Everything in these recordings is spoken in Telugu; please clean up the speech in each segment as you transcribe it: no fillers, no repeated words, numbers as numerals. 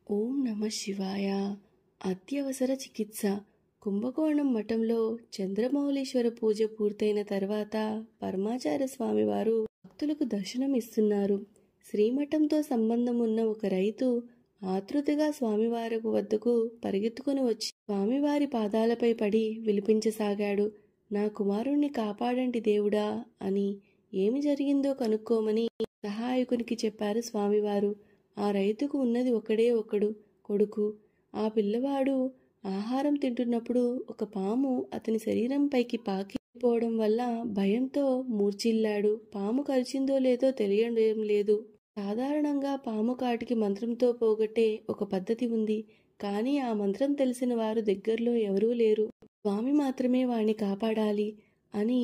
ఓం నమ శివాయ. అత్యవసర చికిత్స. కుంభకోణం మఠంలో చంద్రమౌళీశ్వర పూజ పూర్తయిన తర్వాత పరమాచార్య స్వామివారు భక్తులకు దర్శనం ఇస్తున్నారు. శ్రీమఠంతో సంబంధం ఉన్న ఒక రైతు ఆతృతగా స్వామివారి వద్దకు పరిగెత్తుకుని వచ్చి స్వామివారి పాదాలపై పడి విలిపించసాగాడు. నా కుమారుణ్ణి కాపాడండి దేవుడా అని. ఏమి జరిగిందో కనుక్కోమని సహాయకునికి చెప్పారు స్వామివారు. ఆ రైతుకు ఉన్నది ఒకడే ఒకడు కొడుకు. ఆ పిల్లవాడు ఆహారం తింటున్నప్పుడు ఒక పాము అతని శరీరంపైకి పాకిపోవడం వల్ల భయంతో మూర్ఛిల్లాడు. పాము కరిచిందో లేదో తెలియడం లేదు. సాధారణంగా పాము కాటికి మంత్రంతో పోగొట్టే ఒక పద్ధతి ఉంది. కానీ ఆ మంత్రం తెలిసిన వారు దగ్గరలో ఎవరూ లేరు. స్వామి మాత్రమే వాణ్ణి కాపాడాలి అని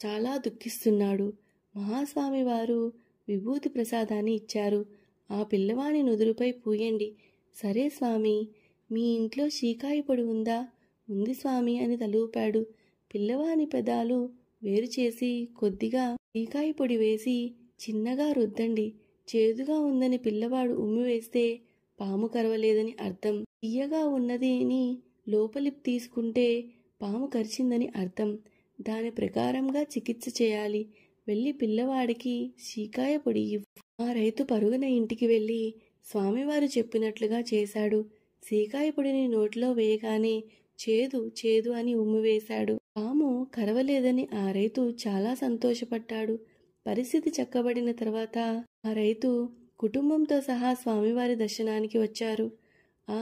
చాలా దుఃఖిస్తున్నాడు. మహాస్వామి వారు విభూతి ప్రసాదాన్ని ఇచ్చారు. ఆ పిల్లవాని నుదురుపై పూయండి. సరే స్వామి, మీ ఇంట్లో షీకాయ పొడి ఉందా? ఉంది స్వామి అని తలూపాడు. పిల్లవాని పెదాలు వేరు చేసి కొద్దిగా షీకాయ పొడి వేసి చిన్నగా రుద్దండి. చేదుగా ఉందని పిల్లవాడు ఉమ్మివేస్తే పాము కరవలేదని అర్థం. తీయగా ఉన్నదిని లోపలి తీసుకుంటే పాము కరిచిందని అర్థం. దాని ప్రకారంగా చికిత్స చేయాలి. వెళ్ళి పిల్లవాడికి షీకాయ పొడి ఇవ్వు. ఆ రైతు పరుగున ఇంటికి వెళ్ళి స్వామివారు చెప్పినట్లుగా చేశాడు. షీకాయ పొడిని నోట్లో వేయగానే చేదు చేదు అని ఉమ్మివేశాడు. పాము కరవలేదని ఆ రైతు చాలా సంతోషపడ్డాడు. పరిస్థితి చక్కబడిన తర్వాత ఆ రైతు కుటుంబంతో సహా స్వామివారి దర్శనానికి వచ్చారు. ఆ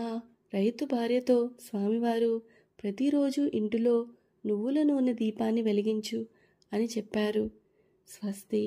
రైతు భార్యతో స్వామివారు ప్రతిరోజు ఇంటిలో నువ్వుల నూనె దీపాన్ని వెలిగించు అని చెప్పారు. స్వస్తి.